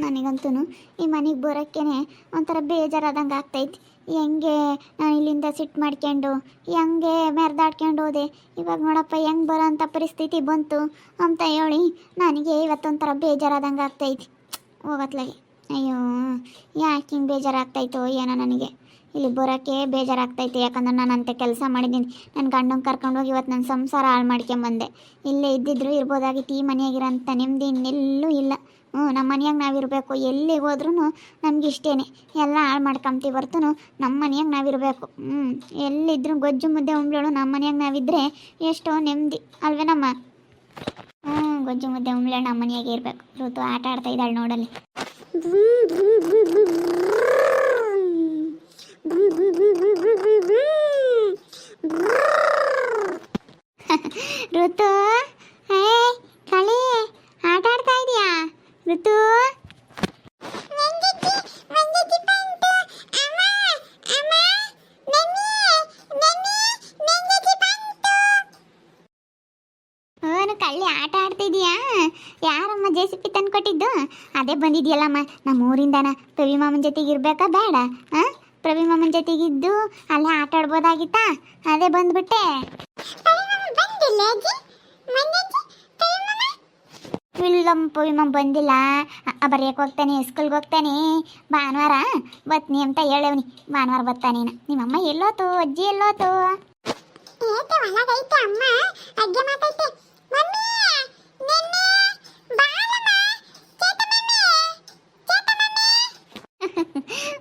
ನನಗಂತೂ ಈ ಮನೆಗೆ ಬರೋಕ್ಕೇನೆ ಒಂಥರ ಬೇಜಾರಾದಂಗೆ ಆಗ್ತೈತಿ. ಹೆಂಗೆ ನಾನು ಇಲ್ಲಿಂದ ಸಿಟ್ಟು ಮಾಡ್ಕೊಂಡು ಹೆಂಗೆ ಮೆರೆದಾಡ್ಕೊಂಡು ಹೋದೆ, ಇವಾಗ ನೋಡಪ್ಪ ಹೆಂಗೆ ಬರೋ ಅಂಥ ಪರಿಸ್ಥಿತಿ ಬಂತು ಅಂತ ಹೇಳಿ ನನಗೆ ಇವತ್ತೊಂಥರ ಬೇಜಾರಾದಂಗೆ ಆಗ್ತೈತಿ ಹೋಗತ್ಲಾಗೆ. ಅಯ್ಯೋ ಯಾಕೆ ಹಿಂಗೆ ಬೇಜಾರಾಗ್ತಾಯಿತ್ತು ಏನೋ ನನಗೆ ಇಲ್ಲಿ ಬರೋಕ್ಕೆ ಬೇಜಾರಾಗ್ತೈತೆ. ಯಾಕಂದ್ರೆ ನಾನು ಅಂತೆ ಕೆಲಸ ಮಾಡಿದ್ದೀನಿ, ನನ್ನ ಗಂಡಂಗೆ ಕರ್ಕೊಂಡೋಗಿ ಇವತ್ತು ನನ್ನ ಸಂಸಾರ ಹಾಳು ಮಾಡ್ಕೊಂಬಂದೆ. ಇಲ್ಲೇ ಇದ್ದಿದ್ರು ಇರ್ಬೋದಾಗಿತ್ತು, ಈ ಮನೆಯಾಗಿರೋಂಥ ನೆಮ್ಮದಿ ಇನ್ನೆಲ್ಲೂ ಇಲ್ಲ. ನಮ್ಮ ಮನೆಯಾಗ ನಾವಿರಬೇಕು, ಎಲ್ಲಿಗೆ ಹೋದ್ರೂ ನಮ್ಗೆ ಇಷ್ಟೇ, ಎಲ್ಲ ಹಾಳು ಮಾಡ್ಕೊಂತೀವಿ ಹೊರ್ತು ನಮ್ಮ ಮನೆಯಾಗ ನಾವಿರಬೇಕು. ಎಲ್ಲಿದ್ರೂ ಗೊಜ್ಜು ಮುದ್ದೆ ಉಂಬ್ಳೋಳು ನಮ್ಮ ಮನೆಯಾಗ ನಾವಿದ್ದರೆ ಎಷ್ಟೋ ನೆಮ್ಮದಿ ಅಲ್ವೇನಮ್ಮ? ಗೊಜ್ಜು ಮುದ್ದೆ ಉಂಬ್ಳೋಳು ನಮ್ಮ ಮನೆಯಾಗೆ ಇರಬೇಕು. ಋತು ಆಟ ಆಡ್ತಾ ಇದ್ದಾಳೆ ನೋಡಲ್ಲಿ. ಋತು ಕಳಿ ಆಟ ಆಡ್ತಾ ಇದೀಯಾ ಋತು? ಕಳ್ಳಿ ಆಟ ಆಡ್ತಿದೀಯಾ? ಯಾರಮ್ಮ ಜೆಸಿಪಿ ತಂದು ಕೊಟ್ಟಿದ್ದು? ಅದೇ ಬಂದಿದ್ಯಲ್ಲಮ್ಮ ನಮ್ಮ ಊರಿಂದನ. ಪ್ರವಿ ಮಾಮನ ಜೊತೆಗೆ ಇರ್ಬೇಕಾ ಬೇಡ? ಪ್ರವಿ ಮಾಮನ ಜೊತೆಗಿದ್ದು ಅಲ್ಲೇ ಆಟ ಆಡ್ಬೋದಾಗಿತ್ತಾ? ಅದೇ ಬಂದ್ಬಿಟ್ಟೆ. ಇಲ್ಲಮ್ಮ ಪ್ರವಿ ಮಾಮ ಬಂದಿಲ್ಲ, ಬರೆಯಕ್ಕೆ ಹೋಗ್ತಾನೆ, ಸ್ಕೂಲ್ಗೆ ಹೋಗ್ತಾನೆ. ಭಾನುವಾರ ಬತ್ನಿ ಅಂತ ಹೇಳವ್ನಿ. ಭಾನುವಾರ ಬರ್ತಾನೇನ. ನಿಮ್ಮಮ್ಮ ಎಲ್ಲೋತು? ಅಜ್ಜಿ ಎಲ್ಲೋತು?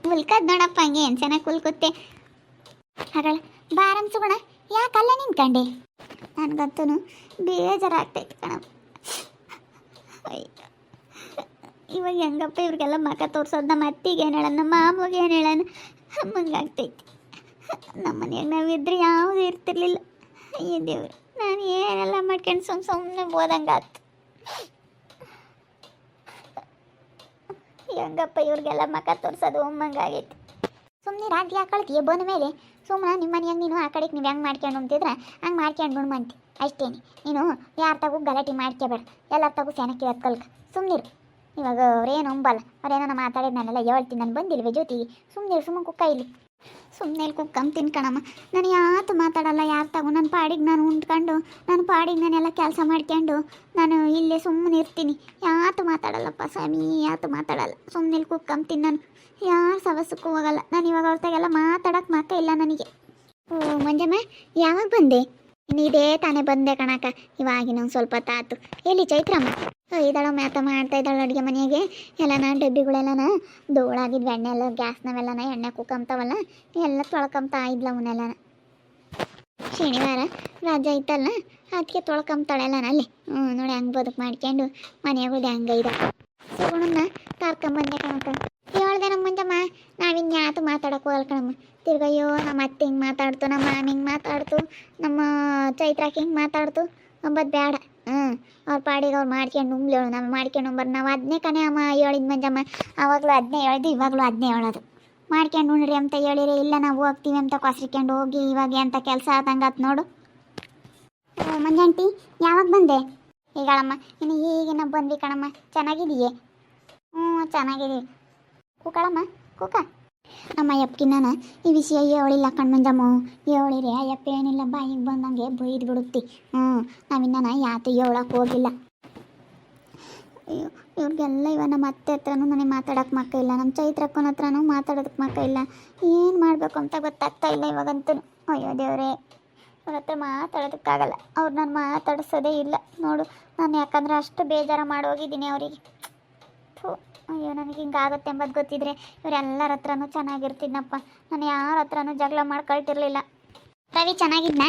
ಕುಲ್ಕದ್ ನೋಡಪ್ಪ, ಹಂಗೆ ಏನು ಚೆನ್ನಾಗಿ ಕುಲ್ಕುತ್ತೆ. ಹಾಗಳ ಬಾರಂ ಸುಗುಣ, ಯಾಕಲ್ಲ ನಿಂತ್ಕಂಡೆ? ನನಗಂತೂ ಬೇಜಾರಾಗ್ತೈತೆ ಕಣಪ್ಪ. ಇವಾಗ ಹೆಂಗಪ್ಪ ಇವ್ರಿಗೆಲ್ಲ ಮಕ ತೋರ್ಸೋದು? ನಮ್ಮ ಅತ್ತಿಗೆ ಏನು ಹೇಳೋಣ, ನಮ್ಮ ಮಾಮಗೆ ಏನು ಹೇಳೋಣ? ಹಂಗಾಗ್ತೈತಿ. ನಮ್ಮ ಮನೆಯಾಗ ನಾವಿದ್ರೆ ಯಾವುದೂ ಇರ್ತಿರ್ಲಿಲ್ಲ. ಅಯ್ಯೋ ದೇವ್ರು, ನಾನು ಏನೆಲ್ಲ ಮಾಡ್ಕೊಂಡು ಸುಮ್ಮನೆ ಓದಂಗಾತು. ಹೆಂಗಪ್ಪ ಇವ್ರಿಗೆಲ್ಲ ಮಕ ತೋರ್ಸೋದು ಒಮ್ಮಂಗಾಗೈತಿ. ಸುಮ್ಮನೆ ರಾತ್ರಿ ಹಾಕೊಳ್ತೀಯ ಬಂದ ಮೇಲೆ. ಸುಮ್ಮನೆ ನಿಮ್ಮ ಮನೆಯಾಗ ನೀನು ಆ ಕಡೆಗೆ ನೀವು ಹೆಂಗೆ ಮಾಡ್ಕೊಂಡು ಅಂತಿದ್ರೆ ಹಂಗೆ ಮಾಡ್ಕೊಂಡು ಮಂತಿ ಅಷ್ಟೇನೆ. ನೀನು ಯಾರ ತಗೋ ಗಲಾಟೆ ಮಾಡ್ಕೋಬೇಡ, ಎಲ್ಲರ ತಗೋ ಸೆನಕ್ಕೆ ಎತ್ಕೊಳ್ಕ ಸುಮ್ಮನಿರು. ಇವಾಗ ಅವ್ರೇನು ಅಂಬಲ್ಲ, ಅವ್ರೇನೋ ಮಾತಾಡಿದ್ ನಾನೆಲ್ಲ ಹೇಳ್ತೀನಿ. ನಾನು ಬಂದಿಲ್ವೇ ಜೊತೆಗೆ? ಸುಮ್ಮನಿರು, ಸುಮ್ಮನೆ ಕುಕ್ಕ ಇಲ್ಲಿ. ಸುಮ್ಮನೆ ಇಲ್ಲಿ ಕುಕ್ಕಂತ ತಿನ್ಕಣಮ್ಮ. ನಾನು ಯಾತು ಮಾತಾಡಲ್ಲ ಯಾರು ತಗೋ. ನನ್ನ ಪಾಡಿಗೆ ನಾನು ಉಂಡ್ಕೊಂಡು ನನ್ನ ಪಾಡಿಗೆ ನಾನೆಲ್ಲ ಕೆಲಸ ಮಾಡ್ಕೊಂಡು ನಾನು ಇಲ್ಲೇ ಸುಮ್ಮನೆ ಇರ್ತೀನಿ. ಯಾತು ಮಾತಾಡಲ್ಲಪ್ಪ ಸ್ವಾಮಿ, ಯಾತು ಮಾತಾಡಲ್ಲ. ಸುಮ್ಮನೆ ಇಲ್ಲಿ ಕುಕ್ಕಂತೀನಿ ನಾನು. ಯಾರು ಸವಸಕ್ಕೂ ಹೋಗಲ್ಲ ನಾನು. ಇವಾಗ ಅವ್ರತಾಗೆಲ್ಲ ಮಾತಾಡೋಕೆ ಮಾಕ ಇಲ್ಲ ನನಗೆ. ಓ ಮಂಜಮ್ಮ, ಯಾವಾಗ ಬಂದೆ? ಇದೇ ತಾನೇ ಬಂದೆ ಕಣಕ್ಕ, ಇವಾಗಿನೊಂದು ಸ್ವಲ್ಪ ತಾತು. ಎಲ್ಲಿ ಚೈತ್ರಮ್ಮ? ಇದ್ದಾಳ ಮ್ಯಾತ ಮಾಡ್ತಾ ಇದ್ದಾಳೆ ಅಡುಗೆ ಮನೆಯಾಗೆ. ಎಲ್ಲನ ಡಬ್ಬಿಗಳೆಲ್ಲನ ಧೂಳಾಗಿದ್ವು, ಎಣ್ಣೆ ಎಲ್ಲ ಗ್ಯಾಸ್ನವೆಲ್ಲನ ಎಣ್ಣೆ ಕುಕ್ಕಂತವಲ್ಲ ಎಲ್ಲ ತೊಳ್ಕೊಂತ ಇದ್ಲ ಅವನ್ನೆಲ್ಲನ. ಶನಿವಾರ ರಜೆ ಇತ್ತಲ್ಲ ಅದಕ್ಕೆ ತೊಳ್ಕೊಂತಾಳೆಲ್ಲನ ಅಲ್ಲಿ. ನೋಡಿ ಹಂಗೆ ಬದುಕು ಮಾಡ್ಕೊಂಡು ಮನೆಯಾಗೋದು ಹಂಗೆ ಇದೆ. ಸುಗುಣನ್ನ ಕರ್ಕೊಂಬಂದೆ ಕಣಕ್ಕ. ಹೇಳ್ದೆ ನಮ್ಮ ಮಂಜಮ್ಮ, ನಾವಿನ್ಯಾತು ಮಾತಾಡೋಕೆ ಹೋಗಲ್ಲ ಕಣಮ್ಮ. ತಿರ್ಗಯ್ಯೋ ನಮ್ಮ ಅತ್ತೆ ಹಿಂಗೆ ಮಾತಾಡ್ತು, ನಮ್ಮ ಮಾಮ ಹಿಂಗೆ ಮಾತಾಡ್ತು, ನಮ್ಮ ಚೈತ್ರಕ್ಕೆ ಹಿಂಗೆ ಮಾತಾಡ್ತು ಅಂಬದು ಬೇಡ. ಅವ್ರ ಪಾಡಿಗೆ ಅವ್ರು ಮಾಡ್ಕೊಂಡು ಉಂಬ್ಲೇಳು, ನಾವು ಮಾಡ್ಕೊಂಡು ಉಂಬರ್. ನಾವು ಅದನ್ನೇ ಕನೆ ಅಮ್ಮ ಹೇಳಿದ್ ಮಂಜಮ್ಮ. ಆವಾಗಲೂ ಅದನ್ನೇ ಹೇಳ್ದು, ಇವಾಗಲೂ ಅದನ್ನೇ ಹೇಳೋದು. ಮಾಡ್ಕೊಂಡು ಉಣ್ರಿ ಅಂತ ಹೇಳಿರಿ, ಇಲ್ಲ ನಾವು ಹೋಗ್ತೀವಿ ಅಂತ ಕೊಸ್ರಿಕೊಂಡು ಹೋಗಿ ಇವಾಗ ಅಂತ ಕೆಲಸ ಆದಂಗಾತ್ ನೋಡು. ಮಂಜಾಂಟಿ ಯಾವಾಗ ಬಂದೆ? ಈಗಳಮ್ಮ ಇನ್ನು ಈಗಿನ ಬಂದ್ವಿ ಕಣಮ್ಮ. ಚೆನ್ನಾಗಿದೆಯೇ? ಚೆನ್ನಾಗಿದ್ದೀವಿ. ಕೂಕಳಮ್ಮ ಕೂಕ. ನಮ್ಮ ಅಯ್ಯಪ್ಪಕಿನ್ನ ಈ ವಿಷಯ ಹೇಳಿಲ್ಲ ಕಣ್ಮಂಜಮ್ಮ. ಹೇಳಿರಿ ಅಯ್ಯಪ್ಪ ಏನಿಲ್ಲ ಬಾಯಿಗೆ ಬಂದಂಗೆ ಬೈದು ಬಿಡುತ್ತಿ. ನಾವಿನ್ನ ಯಾತು ಹೇಳಕ್ಕೆ ಹೋಗಿಲ್ಲ. ಅಯ್ಯೋ ಇವ್ರಿಗೆಲ್ಲ ಇವ ನಮ್ಮ ಅತ್ತೆ ಹತ್ರನೂ ನನಗೆ ಮಾತಾಡೋಕೆ ಮಕ್ಕ ಇಲ್ಲ, ನಮ್ಮ ಚೈತ್ರಕ್ಕನ ಹತ್ರನೂ ಮಾತಾಡೋದಕ್ಕೆ ಮಕ್ಕ ಇಲ್ಲ. ಏನು ಮಾಡಬೇಕು ಅಂತ ಗೊತ್ತಾಗ್ತಾ ಇಲ್ಲ ಇವಾಗಂತೂ. ಅಯ್ಯೋ ದೇವರೇ, ಅವ್ರ ಹತ್ರ ಮಾತಾಡೋದಕ್ಕಾಗಲ್ಲ. ಅವ್ರು ನಾನು ಮಾತಾಡಿಸೋದೇ ಇಲ್ಲ ನೋಡು. ನಾನು ಯಾಕಂದ್ರೆ ಅಷ್ಟು ಬೇಜಾರು ಮಾಡೋಗಿದ್ದೀನಿ ಅವರಿಗೆ. ಅಯ್ಯೋ ನನಗೆ ಹಿಂಗಾಗುತ್ತೆ ಎಂಬುದು ಗೊತ್ತಿದ್ರೆ ಇವರೆಲ್ಲರ ಹತ್ರನೂ ಚೆನ್ನಾಗಿರ್ತಿದ್ನಪ್ಪ. ನಾನು ಯಾರ ಹತ್ರನೂ ಜಗಳ ಮಾಡ್ಕೊಳ್ತಿರ್ಲಿಲ್ಲ. ರವಿ ಚೆನ್ನಾಗಿದ್ನಾ?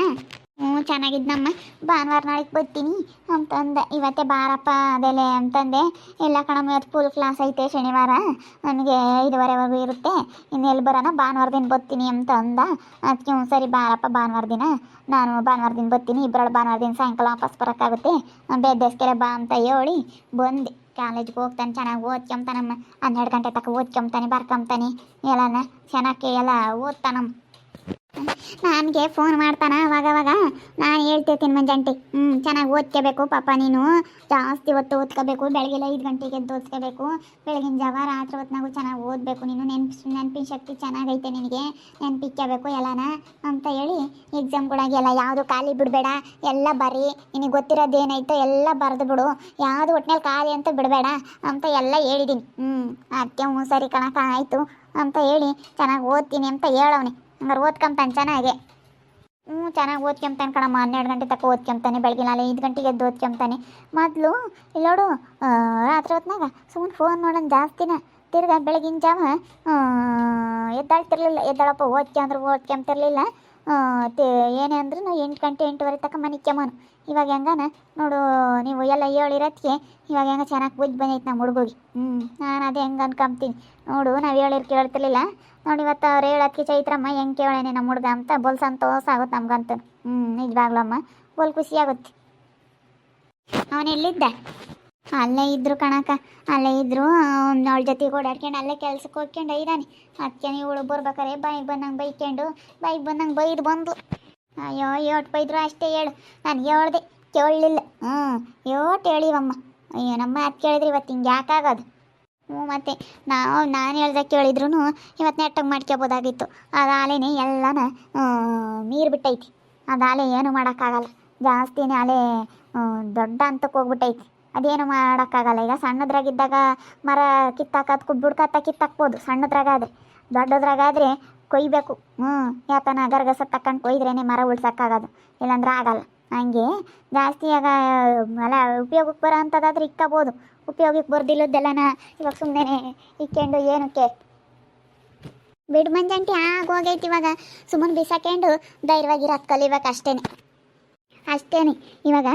ಚೆನ್ನಾಗಿದ್ನಮ್ಮ. ಭಾನುವಾರ ನಾಳೆಗೆ ಬರ್ತೀನಿ ಅಂತಂದೆ. ಇವತ್ತೇ ಬಾರಪ್ಪ ಅದೆಲೆ ಅಂತಂದೆ. ಎಲ್ಲ ಕಣಮ್ಮ ಇವತ್ತು ಫುಲ್ ಕ್ಲಾಸ್ ಐತೆ, ಶನಿವಾರ ನನಗೆ 5:30ವರೆಗೂ ಇರುತ್ತೆ. ಇನ್ನು ಎಲ್ಲಿ ಬರೋಣ, ಭಾನುವಾರ ದಿನ ಬರ್ತೀನಿ ಅಂತ ಅಂದ. ಅದಕ್ಕೆ ಸರಿ ಬಾರಪ್ಪ ಭಾನುವಾರ ದಿನ, ನಾನು ಭಾನುವಾರ ದಿನ ಬರ್ತೀನಿ. ಇಬ್ಬರಳು ಭಾನುವಾರ ದಿನ ಸಾಯಂಕಾಲ ವಾಪಸ್ ಬರೋಕ್ಕಾಗುತ್ತೆ, ಬೇದ್ದೆಸ್ಕೆರೆ ಬಾ ಅಂತ ಹೇಳಿ ಬಂದೆ. ಕಾಲೇಜ್ಗೆ ಹೋಗ್ತಾನೆ, ಚೆನ್ನಾಗಿ ಓದ್ಕೊಂತಾನಮ್ಮ. 12 ಗಂಟೆ ತನಕ ಓದ್ಕೊಂತಾನೆ, ಬರ್ಕೊಂತಾನೆ. ಎಲ್ಲನ ಚೆನ್ನಾಗಿ ಎಲ್ಲ ಓದ್ತಾನಮ್ಮ. ನನಗೆ ಫೋನ್ ಮಾಡ್ತಾನ ಅವಾಗವಾಗ. ನಾನು ಹೇಳ್ತಿರ್ತೀನಿ ಮಂಜಂಟಿ, ಚೆನ್ನಾಗಿ ಓದ್ಕೋಬೇಕು ಪಾಪ ನೀನು, ಜಾಸ್ತಿ ಹೊತ್ತು ಓದ್ಕೋಬೇಕು, ಬೆಳಗ್ಗೆ 5 ಗಂಟೆಗೆ ಎದ್ದು ಓದ್ಕೋಬೇಕು, ಬೆಳಗಿನ ಜಾವ ರಾತ್ರಿ ಹೊತ್ನಾಗೂ ಚೆನ್ನಾಗಿ ಓದಬೇಕು ನೀನು, ನೆನಪಿನ ಶಕ್ತಿ ಚೆನ್ನಾಗೈತೆ ನಿನಗೆ, ನೆನಪಿಕ್ಕೋಬೇಕು ಎಲ್ಲನ ಅಂತ ಹೇಳಿ ಎಕ್ಸಾಮ್ಗಳಾಗೆಲ್ಲ ಯಾವುದು ಖಾಲಿ ಬಿಡಬೇಡ, ಎಲ್ಲ ಬರೀ, ನಿನಗೆ ಗೊತ್ತಿರೋದೇನಾಯ್ತೋ ಎಲ್ಲ ಬರೆದು ಬಿಡು, ಯಾವುದು ಒಟ್ಟಿನಲ್ಲಿ ಖಾಲಿ ಅಂತ ಬಿಡಬೇಡ ಅಂತ ಎಲ್ಲ ಹೇಳಿದ್ದೀನಿ. ಅದಕ್ಕೆ ಸರಿ ಕಣಕ ಆಯಿತು ಅಂತ ಹೇಳಿ ಚೆನ್ನಾಗಿ ಓದ್ತೀನಿ ಅಂತ ಹೇಳವನಿ. ಹಂಗಾರೆ ಓದ್ಕೊಂತಾನೆ ಚೆನ್ನಾಗೆ. ಚೆನ್ನಾಗಿ ಓದ್ಕೊಂತಾನೆ ಕಣಮ್ಮ, 12 ಗಂಟೆ ತನಕ ಓದ್ಕೊಂತಾನೆ, ಬೆಳಗ್ಗೆ 5 ಗಂಟೆಗೆ ಎದ್ದು ಓದ್ಕೊಂತಾನೆ. ಮೊದಲು ಇಲ್ಲೋಡು ರಾತ್ರಿ ಹೊತ್ನಾಗ ಸುಮ್ಮನೆ ಫೋನ್ ನೋಡೋಣ ಜಾಸ್ತಿನ, ತಿರ್ಗಾ ಬೆಳಗಿನ ಜಾವ ಎದ್ದಾಳಪ್ಪ ಓದ್ಕೊಂತಿರ್ಲಿಲ್ಲ. ಏನೇ ಅಂದ್ರೂ 8 ಗಂಟೆ 8:30 ತನಕ ಮನಿಕ್ಯಮ್ಮನು. ಇವಾಗ ಹೆಂಗನ ನೋಡು, ನೀವು ಎಲ್ಲ ಹೇಳಿರೋದಕ್ಕೆ ಇವಾಗ ಹೆಂಗ ಚೆನ್ನಾಗಿ ಬುದ್ಧಿ ಬಂದೈತೆ ನಮ್ಮ ಹುಡುಗೋಗಿ. ನಾನು ಅದೇ ಹೆಂಗೆ ಅನ್ಕೊಂತೀನಿ ನೋಡು, ನಾವು ಹೇಳಿರ್ ಕೇಳ್ತಿರ್ಲಿಲ್ಲ ನೋಡಿ, ಇವತ್ತು ಅವ್ರು ಹೇಳೋದಕ್ಕೆ ಚೈತ್ರಮ್ಮ ಹೆಂಗೆ ಕೇಳೇನೆ ನಮ್ಮ ಹುಡುಗ ಅಂತ ಬೋಲ್ ಸಂತೋಷ ಆಗುತ್ತೆ ನಮ್ಗಂತೂ. ನಿಜವಾಗ್ಲಮ್ಮ ಬೋಲ್ ಖುಷಿ ಆಗುತ್ತೆ. ಅವನೆಲ್ಲಿದ್ದ? ಅಲ್ಲೇ ಇದ್ರು ಕಣಕ, ಅಲ್ಲೇ ಇದ್ರು. ಅವಳ ಜೊತೆಗೆ ಓಡಾಡ್ಕೊಂಡು ಅಲ್ಲೇ ಕೆಲ್ಸಕ್ಕೆ ಹೋಗ್ಕೊಂಡು ಇದ್ದಾನೆ. ಅದಕ್ಕೆ ನೀವು ಬರ್ಬೇಕಾರೆ ಬಾಯಿಗೆ ಬಂದಂಗೆ ಬೈದು ಬಂದು. ಅಯ್ಯೋ ಏಟ್ ಬೈದ್ರು ಅಷ್ಟೇ ಹೇಳು, ನಾನು ಹೇಳ್ದೆ ಕೇಳಲಿಲ್ಲ. ಏಟ್ ಹೇಳಿವಮ್ಮ. ಅಯ್ಯೋ ನಮ್ಮ ಮಾತು ಕೇಳಿದ್ರೆ ಇವತ್ತು ಹಿಂಗೆ ಯಾಕಾಗೋದು? ಮತ್ತು ನಾನು ಹೇಳ್ದೆ ಕೇಳಿದ್ರು ಇವತ್ತು ನೆಟ್ಟಗೆ ಮಾಡ್ಕೋಬೋದಾಗಿತ್ತು. ಅದು ಆಲೆನೇ ಎಲ್ಲನ ನೀರು ಬಿಟ್ಟೈತಿ. ಅದು ಆಲೆ ಏನು ಮಾಡೋಕ್ಕಾಗಲ್ಲ, ಜಾಸ್ತಿನೇ ಆಲೆ ದೊಡ್ಡ ಹಂತಕ್ಕೆ ಹೋಗ್ಬಿಟ್ಟೈತಿ. ಅದೇನು ಮಾಡೋಕ್ಕಾಗಲ್ಲ. ಈಗ ಸಣ್ಣದ್ರಾಗಿದ್ದಾಗ ಮರ ಕಿತ್ತಾಕೋದು ಬುಡ್ಕತ್ತ ಕಿತ್ತಾಕ್ಬೋದು ಸಣ್ಣದ್ರಾಗಾದರೆ, ದೊಡ್ಡದ್ರಾಗಾದರೆ ಕೊಯ್ಬೇಕು. ಯಾತನ ಗರ್ಗಸ ತಕ್ಕಂಡು ಕೊಯ್ದ್ರೇ ಮರ ಉಳ್ಸೋಕ್ಕಾಗೋದು, ಇಲ್ಲಾಂದ್ರೆ ಆಗಲ್ಲ. ಹಂಗೆ ಜಾಸ್ತಿ ಆಗ ಅಲ್ಲ, ಉಪಯೋಗಕ್ಕೆ ಬರೋ ಅಂಥದ್ದಾದ್ರೆ ಇಕ್ಕೋಬೋದು, ಉಪಯೋಗಕ್ಕೆ ಬರ್ದಿಲ್ಲದ್ದೆಲ್ಲನ ಇವಾಗ ಸುಮ್ಮನೆ ಇಕ್ಕೊಂಡು ಏನಕ್ಕೆ ಬಿಡು ಮಂಜಂಟಿ. ಆಗೋಗೈತಿ ಇವಾಗ. ಸುಮ್ಮನೆ ಬಿಸಾಕೊಂಡು ಧೈರ್ಯವಾಗಿರೋದು ಕಲಿಬೇಕು ಅಷ್ಟೇನೆ. ಇವಾಗ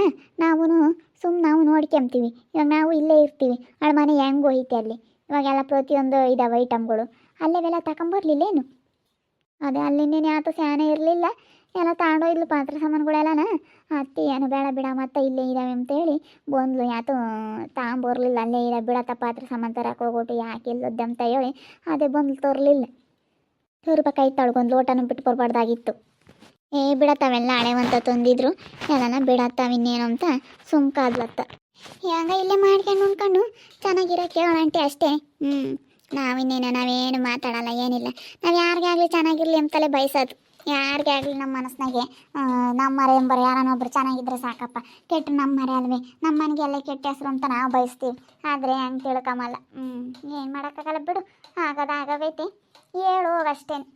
ನಾವು ನೋಡ್ಕೊಂತೀವಿ. ಇವಾಗ ನಾವು ಇಲ್ಲೇ ಇರ್ತೀವಿ, ಅವಳ ಮನೆ ಹೆಂಗೆ ಹೋಯ್ತೆ ಅಲ್ಲಿ. ಇವಾಗೆಲ್ಲ ಪ್ರತಿಯೊಂದು ಇದಾವೆ ಐಟಮ್ಗಳು, ಅಲ್ಲೇವೆಲ್ಲ ತಗೊಂಬರ್ಲಿಲ್ಲೇನು? ಅದೇ ಅಲ್ಲಿಂದೇನೆ ಆತ ಸ್ಯಾನೆ ಇರಲಿಲ್ಲ, ಎಲ್ಲ ತಗೊಂಡೋಯ್ಲು ಪಾತ್ರೆ ಸಾಮಾನುಗಳೆಲ್ಲನ. ಅತ್ತಿ ಏನು ಬೇಡ ಬಿಡ ಮತ್ತೆ ಇಲ್ಲೇ ಇದ್ದಾವೆ ಅಂತೇಳಿ ಬಂದ್ಲು. ಯಾತು ತಗೊಂಬರ್ಲಿಲ್ಲ, ಅಲ್ಲೇ ಇರೋ ಬಿಡತ್ತ ಪಾತ್ರೆ ಸಾಮಾನು ತರಕ್ಕೆ ಹೋಗ್ಬಿಟ್ಟು ಯಾಕೆ ಇಲ್ಲದ್ದೆ ಅಂತ ಹೇಳಿ ಅದೇ ಬಂದ್ಲು. ತೋರ್ಬೇಕಾಯ್ತು ಅವಳಿಗೊಂದು ಲೋಟನೂ ಬಿಟ್ಟು ಬರಬಾರ್ದಾಗಿತ್ತು. ಬಿಡತ್ತಾವೆಲ್ಲ ಹಳೆವಂತ ತಂದಿದ್ರು, ಎಲ್ಲನ ಬಿಡತ್ತಾವ ಇನ್ನೇನು ಅಂತ ಸುಮ್ಕಾದ್ಲತ್ತ. ಇವಾಗ ಇಲ್ಲೇ ಮಾಡ್ಕೊಂಡು ಉಣ್ಕೊಂಡು ಚೆನ್ನಾಗಿರೋ ಕೇಳೋಣಂಟಿ ಅಷ್ಟೇ. ನಾವೇನು ಮಾತಾಡಲ್ಲ, ಏನಿಲ್ಲ. ನಾವು ಯಾರಿಗೇ ಆಗಲಿ ಚೆನ್ನಾಗಿರಲಿ ಅಂತಲೇ ಬಯಸೋದು. ಯಾರಿಗೇ ಆಗಲಿ ನಮ್ಮ ಮನಸ್ಸಿನಾಗೆ ನಮ್ಮ ಮರೆ ಎಂಬರು ಯಾರನ್ನೊಬ್ರು ಚೆನ್ನಾಗಿದ್ರೆ ಸಾಕಪ್ಪ, ಕೆಟ್ಟು ನಮ್ಮ ಮರೆ ಅಲ್ವೇ, ನಮ್ಮ ಮನೆಗೆಲ್ಲ ಕೆಟ್ಟ ಹೆಸರು ಅಂತ ನಾವು ಬಯಸ್ತೀವಿ. ಆದರೆ ಹಂಗೆ ತಿಳ್ಕೊಂಬಲ್ಲ. ಏನು ಮಾಡೋಕ್ಕಾಗಲ್ಲ ಬಿಡು, ಆಗದೈತೆ, ಹೇಳು ಅಷ್ಟೇನು.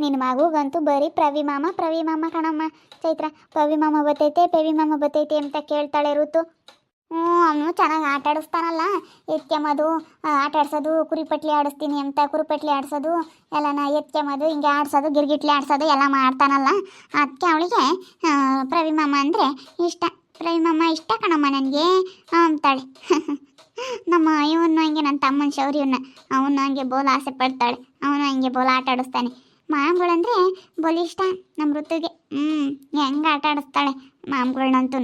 ನಿನ್ನ ಮಗುಗಂತೂ ಬರೀ ಪ್ರವಿ ಮಾಮ ಕಣಮ್ಮ ಚೈತ್ರ. ಪವಿ ಮಾಮ ಬತ್ತೈತೆ ಅಂತ ಕೇಳ್ತಾಳೆ ಋತು. ಅವನು ಚೆನ್ನಾಗಿ ಆಟ ಆಡಿಸ್ತಾನಲ್ಲ, ಎತ್ಕೆಂಬದು ಆಟಾಡ್ಸೋದು, ಕುರಿಪಟ್ಲಿ ಆಡಿಸ್ತೀನಿ ಅಂತ ಕುರಿಪಟ್ಲಿ ಆಡಿಸೋದು ಎಲ್ಲನ ಎತ್ಕೆಂಬದು ಹಿಂಗೆ ಆಡಿಸೋದು, ಗಿರ್ಗಿಟ್ಲಿ ಆಡಿಸೋದು ಎಲ್ಲ ಮಾಡ್ತಾನಲ್ಲ. ಅದಕ್ಕೆ ಅವಳಿಗೆ ಪ್ರವಿ ಮಾಮ ಅಂದರೆ ಇಷ್ಟ. ಪ್ರವಿ ಮಾಮ ಇಷ್ಟ ಕಣಮ್ಮ ನನಗೆ ಅಂತಾಳೆ. ನಮ್ಮ ಇವನು ಹಂಗೆ, ನನ್ನ ತಮ್ಮನ ಶೌರ್ಯವನ್ನ ಅವನು ಹಂಗೆ ಬೋಲ್ ಆಸೆ ಪಡ್ತಾಳೆ, ಅವನು ಹಂಗೆ ಬೋಲ್ ಆಟ ಆಡಿಸ್ತಾನೆ. ಮಾಮ್ಗಳಂದರೆ ಬೋಲ್ ಇಷ್ಟ ನಮ್ಮ ಋತುಗೆ. ಹೆಂಗೆ ಆಟ ಆಡಿಸ್ತಾಳೆ ಮಾಮ್ಗಳನ್ನಂತೂ.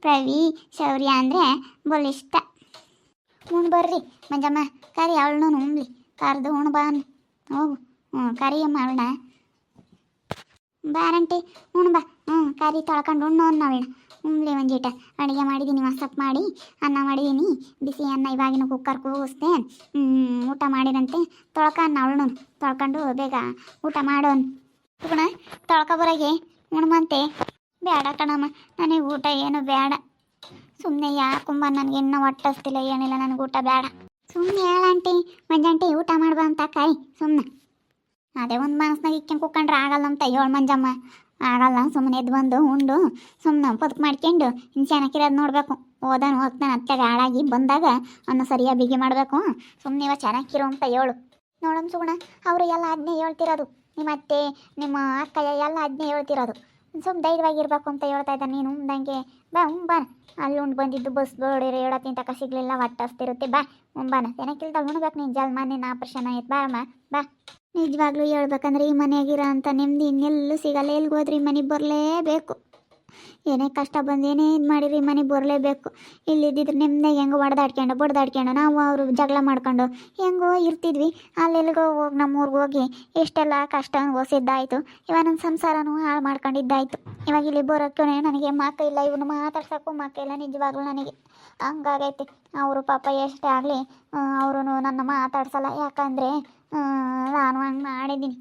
ಪ್ರವಿ ಶೌರ್ಯ ಅಂದರೆ ಬೋಲ್ ಇಷ್ಟ. ಬರ್ರಿ ಮಂಜಮ್ಮ, ಕರಿ ಅವಳನ್ನೂ ಉಣ್ಲಿ, ಕರೆದು ಬಾ ಹೋಗು. ಕರಿಯಮ್ಮ ಅವಳನ್ನ, ಬಾರಂಟಿ ಬಾ. ಕರಿ ತೊಳ್ಕೊಂಡು ಅವಳನ್ನ ಉಣ್ಲಿ. ಒಂದೀಟ ಅಡುಗೆ ಮಾಡಿದ್ದೀನಿ, ಮಸಪ್ ಮಾಡಿ ಅನ್ನ ಮಾಡಿದ್ದೀನಿ, ಬಿಸಿ ಅನ್ನ ಇವಾಗಿನ ಕುಕ್ಕರ್ ಕೂಗಿಸ್ದೆ. ಊಟ ಮಾಡಿರಂತೆ, ಅವಳನ್ನು ತೊಳ್ಕೊಂಡು ಬೇಗ ಊಟ ಮಾಡೋನು. ತೊಳ್ಕೊಬರಾಗೆ ಉಣ್ಮಂತೆ. ಬೇಡ ಕಣಮ್ಮ, ನನಗೆ ಊಟ ಏನು ಬೇಡ. ಸುಮ್ಮನೆ ಯಾಕುಂಬ ನನಗೆ ಇನ್ನೂ ಹೊಟ್ಟಸ್ತಿಲ್ಲ, ಏನಿಲ್ಲ, ನನಗೆ ಊಟ ಬೇಡ. ಸುಮ್ಮನೆ ಹೇಳಂಟಿ ಮಂಜಂಟಿ ಊಟ ಮಾಡ್ಬಾ ಅಂತ ಕಾಯಿ ಸುಮ್ಮನೆ. ಅದೇ ಒಂದು ಮನಸ್ನಾಗ ಇಕ್ಕೊಂಡು ಕೂತ್ಕೊಂಡ್ರೆ ಆಗಲ್ಲ ಅಂತ ಹೇಳು ಮಂಜಮ್ಮ. ಆಗಲ್ಲ, ಸುಮ್ಮನೆ ಎದ್ದು ಬಂದು ಉಂಡು ಸುಮ್ಮನೆ ಬದುಕು ಮಾಡ್ಕೊಂಡು ಇನ್ನು ಚೆನ್ನಾಗಿರೋದು ನೋಡಬೇಕು. ಹೋಗ್ತಾನೆ ಅತ್ತೆಗೆ ಹಾಳಾಗಿ ಬಂದಾಗ ಅನ್ನ ಸರಿಯಾಗಿ ಬಿಗಿ ಮಾಡಬೇಕು. ಸುಮ್ಮನೆ ಇವಾಗ ಚೆನ್ನಾಗಿರೋ ಅಂತ ಹೇಳು. ನೋಡಮ್ಮ ಸುಗುಣ, ಅವರು ಎಲ್ಲ ಅದನ್ನೇ ಹೇಳ್ತಿರೋದು, ನಿಮ್ಮ ಅತ್ತೆ ನಿಮ್ಮ ಅಕ್ಕ ಎಲ್ಲ ಅದನ್ನೇ ಹೇಳ್ತಿರೋದು. ಸುಮ್ಮನೆ ಧೈರ್ಯವಾಗಿರ್ಬೇಕು ಅಂತ ಹೇಳ್ತಾ ಇದ್ದಾನೆ. ನೀನು ಉಂದಂಗೆ ಬಾ ಅಲ್ಲಿ ಉಂಡು ಬಂದಿದ್ದು ಬಸ್ ಬೋಡಿರಿ ಹೇಳತ್ತೀನಿ ತಕ ಸಿಗಲಿಲ್ಲ, ಹೊಟ್ಟಸ್ತಿರುತ್ತೆ. ಬಾ ಉಂಬಾನ, ಏನಕ್ಕಿಲ್ದಾಗ ಉಣ್ಬೇಕು ನೀನು. ಜಲ್ಮ ನಿನ್ನ ಆಪರೇಷನ್ ಆಯ್ತು, ಬಾರಮ್ಮ ಬಾ. ನಿಜವಾಗ್ಲೂ ಹೇಳ್ಬೇಕಂದ್ರೆ ಈ ಮನೆಯಾಗಿರೋ ಅಂಥ ನೆಮ್ಮದಿ ಇನ್ನೆಲ್ಲೂ ಸಿಗಲ್ಲ. ಎಲ್ಲಿಗೆ ಹೋದ್ರಿ ಈ ಮನೆಗೆ ಬರಲೇಬೇಕು. ಏನೇ ಕಷ್ಟ ಬಂದು ಏನೇ ಇದು ಮಾಡಿರಿ ಮನೆಗೆ ಬರಲೇಬೇಕು. ಇಲ್ಲಿದ್ದಿದ್ರೆ ನಿಮ್ಮದಾಗ ಹೆಂಗೋ ಹೊಡೆದಾಡ್ಕೊಂಡು ಬಡ್ದಾಡ್ಕೊಂಡು ನಾವು ಅವರು ಜಗಳ ಮಾಡ್ಕೊಂಡು ಹೆಂಗೋ ಇರ್ತಿದ್ವಿ. ಅಲ್ಲೆಲ್ಗೋ ಹೋಗಿ ನಮ್ಮೂರಿಗೆ ಹೋಗಿ ಎಷ್ಟೆಲ್ಲ ಕಷ್ಟ ಅನುಭವಿಸಿದ್ದಾಯಿತು. ಇವಾಗ ನನ್ನ ಸಂಸಾರನೂ ಹಾಳು ಮಾಡ್ಕೊಂಡಿದ್ದಾಯಿತು. ಇವಾಗ ಇಲ್ಲಿ ಬರೋಕ್ಕೂ ನನಗೆ ಮಾಕ ಇಲ್ಲ, ಇವನು ಮಾತಾಡ್ಸೋಕ್ಕೂ ಮಾಕ ಇಲ್ಲ. ನಿಜವಾಗ್ಲೂ ನನಗೆ ಹಂಗಾಗೈತೆ. ಅವರು ಪಾಪ ಎಷ್ಟೇ ಆಗಲಿ ಅವರು ನನ್ನ ಮಾತಾಡ್ಸಲ್ಲ. ಯಾಕಂದರೆ ನಾನು ಹಂಗೆ ಮಾಡಿದ್ದೀನಿ.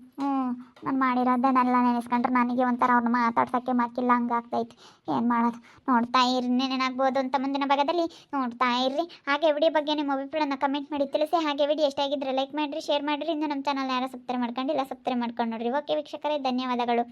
ನಾನು ಮಾಡಿರೋದನ್ನೆಲ್ಲ ನೆನೆಸ್ಕೊಂಡ್ರೆ ನನಗೆ ಒಂಥರ ಅವ್ರನ್ನ ಮಾತಾಡ್ಸೋಕ್ಕೆ ಮಾಕಿಲ್ಲ ಹಂಗಾಗ್ತೈತಿ. ಏನು ಮಾಡೋದು, ನೋಡ್ತಾ ಇರ್ರಿ. ನೆನಾಗ್ಬೋದು ಅಂತ ಮುಂದಿನ ಭಾಗದಲ್ಲಿ ನೋಡ್ತಾ ಇರ್ರಿ. ಹಾಗೆ ವಿಡಿಯೋ ಬಗ್ಗೆ ನಿಮ್ಮ ಅಭಿಪ್ರಾಯನ ಕಮೆಂಟ್ ಮಾಡಿ ತಿಳಿಸಿ. ಹಾಗೆ ವಿಡಿಯೋ ಇಷ್ಟ ಆಗಿದ್ದರೆ ಲೈಕ್ ಮಾಡಿರಿ, ಶೇರ್ ಮಾಡಿರಿ. ಇನ್ನು ನಮ್ಮ ಚಾನಲ್ ಯಾರು ಸಬ್ಸ್ಕ್ರೈಬ್ ಮಾಡ್ಕೊಂಡಿಲ್ಲ ಸಬ್ಸ್ಕ್ರೈಬ್ ಮಾಡ್ಕೊಂಡು ನೋಡಿರಿ. ಓಕೆ ವೀಕ್ಷಕರೇ, ಧನ್ಯವಾದಗಳು.